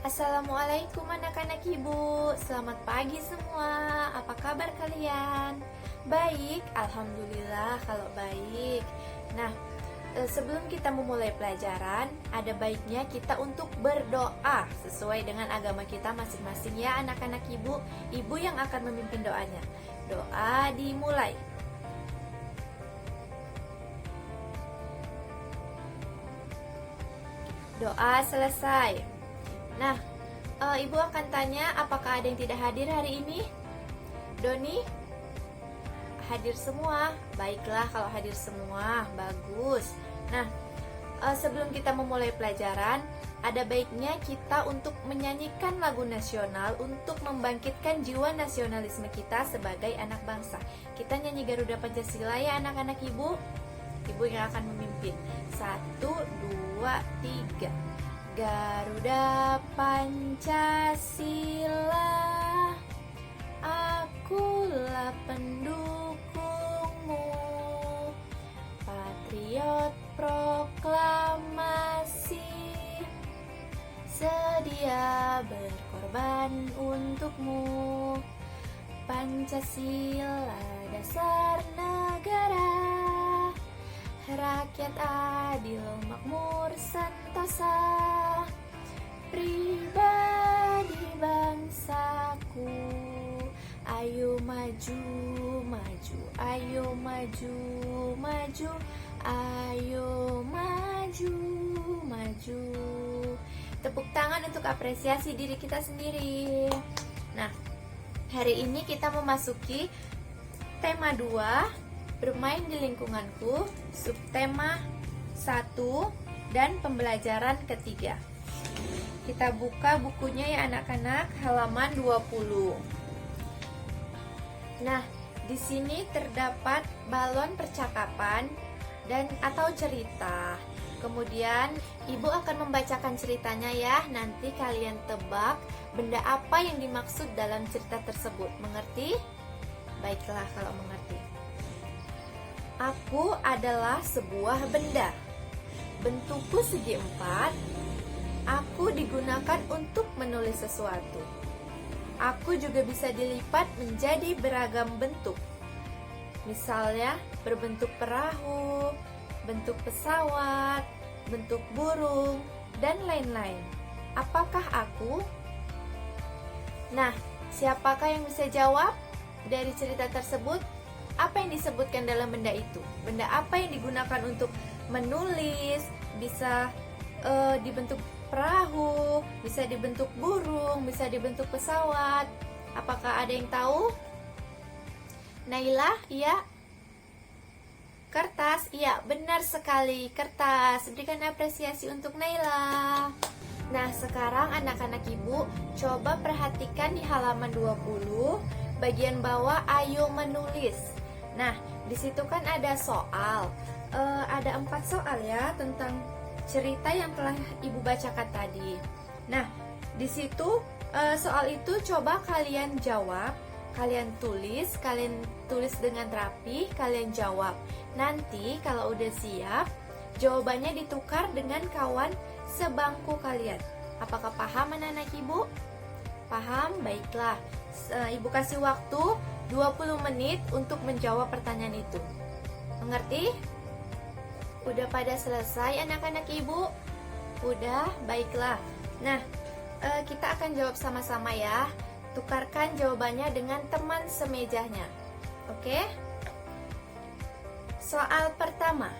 Assalamualaikum anak-anak ibu. Selamat pagi semua. Apa kabar kalian? Baik, alhamdulillah kalau baik. Nah, sebelum kita memulai pelajaran, ada baiknya kita untuk berdoa sesuai dengan agama kita masing-masing ya anak-anak ibu. Ibu yang akan memimpin doanya. Doa dimulai. Doa selesai. Nah, ibu akan tanya apakah ada yang tidak hadir hari ini? Doni? Hadir semua. Baiklah kalau hadir semua, bagus. Nah, sebelum kita memulai pelajaran, ada baiknya kita untuk menyanyikan lagu nasional untuk membangkitkan jiwa nasionalisme kita sebagai anak bangsa. Kita nyanyi Garuda Pancasila ya anak-anak ibu. Ibu yang akan memimpin. 1, 2, 3. Garuda Pancasila, akulah pendukungmu, patriot proklamasi, sedia berkorban untukmu. Pancasila dasar negara, rakyat adil makmur sentosa, pribadi bangsaku. Ayo maju, maju, ayo maju, maju, ayo maju, maju. Tepuk tangan untuk apresiasi diri kita sendiri. Nah, hari ini kita memasuki tema 2, bermain di lingkunganku, subtema 1 dan pembelajaran ketiga. Kita buka bukunya ya anak-anak, halaman 20. Nah, di sini terdapat balon percakapan dan atau cerita. Kemudian ibu akan membacakan ceritanya ya. Nanti kalian tebak benda apa yang dimaksud dalam cerita tersebut. Mengerti? Baiklah kalau mengerti. Aku adalah sebuah benda. Bentukku segi 4. Aku digunakan untuk menulis sesuatu. Aku juga bisa dilipat menjadi beragam bentuk. Misalnya berbentuk perahu, bentuk pesawat, bentuk burung, dan lain-lain. Apakah aku? Nah, siapakah yang bisa jawab dari cerita tersebut? Apa yang disebutkan dalam benda itu? Benda apa yang digunakan untuk menulis? Bisa dibentuk perahu, bisa dibentuk burung, bisa dibentuk pesawat. Apakah ada yang tahu? Naila, iya? Kertas, iya benar sekali, kertas. Berikan apresiasi untuk Naila. Nah, sekarang anak-anak ibu coba perhatikan di halaman 20, bagian bawah ayo menulis. Nah, di situ kan ada soal. Ada 4 soal ya tentang cerita yang telah ibu bacakan tadi. Nah, di situ soal itu coba kalian jawab, kalian tulis dengan rapi, kalian jawab. Nanti kalau udah siap, jawabannya ditukar dengan kawan sebangku kalian. Apakah paham anak-anak ibu? Paham? Baiklah. Ibu kasih waktu 20 menit untuk menjawab pertanyaan itu. Mengerti? Udah pada selesai anak-anak ibu? Udah? Baiklah. Nah, kita akan jawab sama-sama ya. Tukarkan jawabannya dengan teman semejanya. Oke? Soal pertama.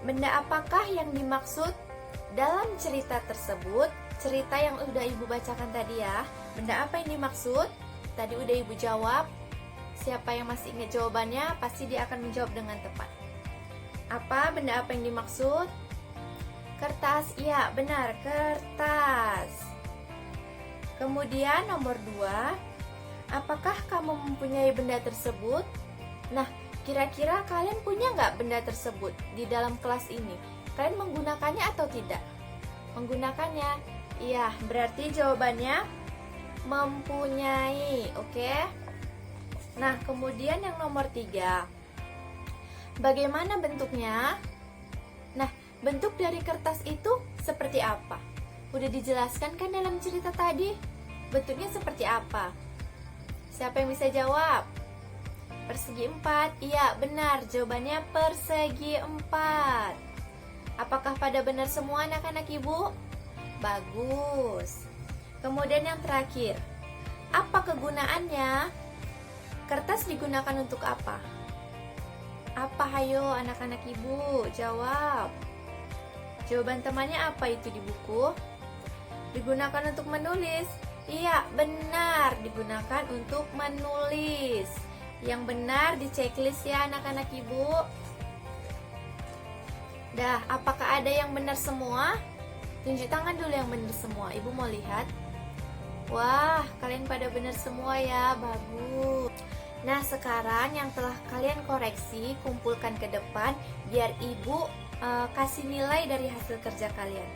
Benda apakah yang dimaksud dalam cerita tersebut? Cerita yang udah ibu bacakan tadi ya. Benda apa yang dimaksud? Tadi udah ibu jawab. Siapa yang masih ingat jawabannya, pasti dia akan menjawab dengan tepat. Apa? Benda apa yang dimaksud? Kertas, iya benar, kertas. Kemudian nomor 2, apakah kamu mempunyai benda tersebut? Nah, kira-kira kalian punya nggak benda tersebut di dalam kelas ini? Kalian menggunakannya atau tidak? Menggunakannya? Iya, berarti jawabannya mempunyai, oke? Nah, kemudian yang nomor 3, bagaimana bentuknya? Nah, bentuk dari kertas itu seperti apa? Udah dijelaskan kan dalam cerita tadi? Bentuknya seperti apa? Siapa yang bisa jawab? Persegi 4. Iya, benar. Jawabannya persegi 4. Apakah pada benar semua anak-anak ibu? Bagus. Kemudian yang terakhir, apa kegunaannya? Kertas digunakan untuk apa? Apa, hayo anak-anak ibu? Jawab. Jawaban temannya apa itu di buku? Digunakan untuk menulis. Iya, benar. Digunakan untuk menulis. Yang benar di checklist ya anak-anak ibu. Dah, apakah ada yang benar semua? Tunjuk tangan dulu yang benar semua. Ibu mau lihat. Wah, kalian pada benar semua ya. Bagus. Nah, sekarang yang telah kalian koreksi, kumpulkan ke depan biar ibu kasih nilai dari hasil kerja kalian.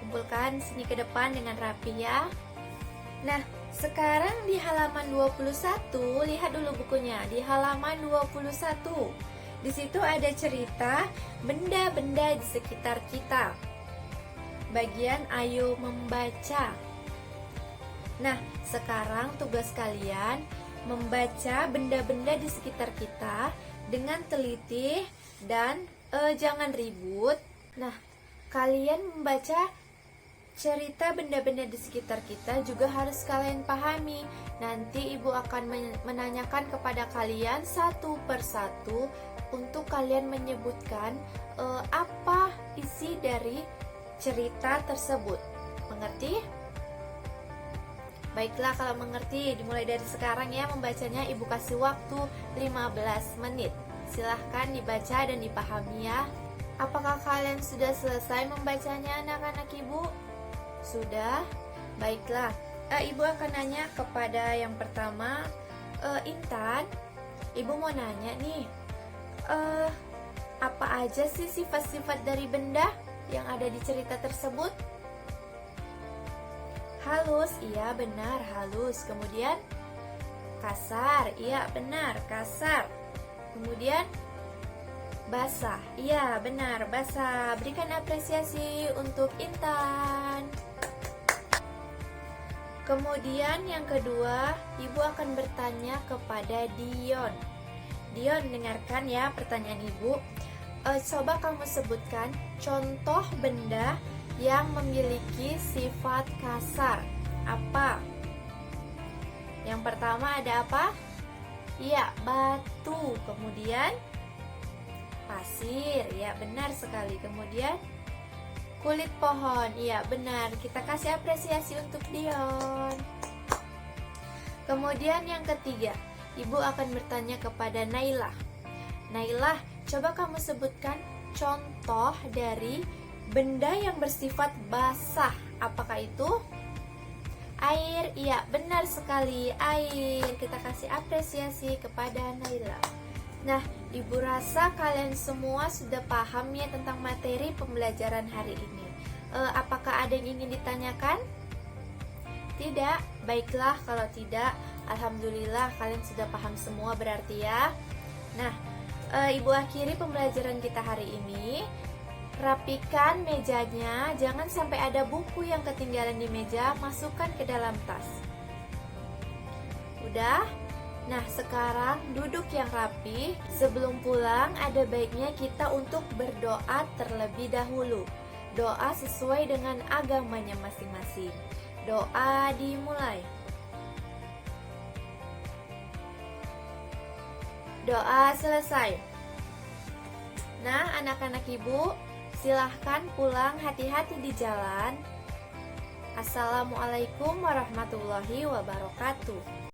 Kumpulkan sini ke depan dengan rapi ya. Nah, sekarang di halaman 21, lihat dulu bukunya. Di halaman 21, di situ ada cerita benda-benda di sekitar kita. Bagian ayo membaca. Nah, sekarang tugas kalian membaca benda-benda di sekitar kita dengan teliti dan jangan ribut. Nah, kalian membaca cerita benda-benda di sekitar kita juga harus kalian pahami. Nanti ibu akan menanyakan kepada kalian satu persatu untuk kalian menyebutkan apa isi dari cerita tersebut. Mengerti? Baiklah, kalau mengerti, dimulai dari sekarang ya membacanya. Ibu kasih waktu 15 menit. Silahkan dibaca dan dipahami ya. Apakah kalian sudah selesai membacanya anak-anak ibu? Sudah? Baiklah, ibu akan nanya kepada yang pertama, Intan. Ibu mau nanya nih, apa aja sih sifat-sifat dari benda yang ada di cerita tersebut? Halus, iya benar, halus. Kemudian kasar, iya benar, kasar. Kemudian basah, iya benar, basah. Berikan apresiasi untuk Intan. Kemudian yang kedua, ibu akan bertanya kepada Dion. Dion, dengarkan ya pertanyaan ibu. Coba kamu sebutkan contoh benda yang memiliki sifat kasar. Apa? Yang pertama ada apa? Iya, batu. Kemudian pasir. Iya, benar sekali. Kemudian kulit pohon. Iya, benar. Kita kasih apresiasi untuk Dion. Kemudian yang ketiga, ibu akan bertanya kepada Nailah. Nailah, coba kamu sebutkan contoh dari benda yang bersifat basah. Apakah itu? Air. Iya, benar sekali, air. Kita kasih apresiasi kepada Naila. Nah, ibu rasa kalian semua sudah paham ya tentang materi pembelajaran hari ini. Apakah ada yang ingin ditanyakan? Tidak? Baiklah, kalau tidak, alhamdulillah kalian sudah paham semua berarti ya. Nah, ibu akhiri pembelajaran kita hari ini. Rapikan mejanya, jangan sampai ada buku yang ketinggalan di meja, masukkan ke dalam tas. Udah? Nah, sekarang duduk yang rapi. Sebelum pulang, ada baiknya kita untuk berdoa terlebih dahulu. Doa sesuai dengan agamanya masing-masing. Doa dimulai. Doa selesai. Nah, anak-anak ibu, silahkan pulang, hati-hati di jalan. Assalamualaikum warahmatullahi wabarakatuh.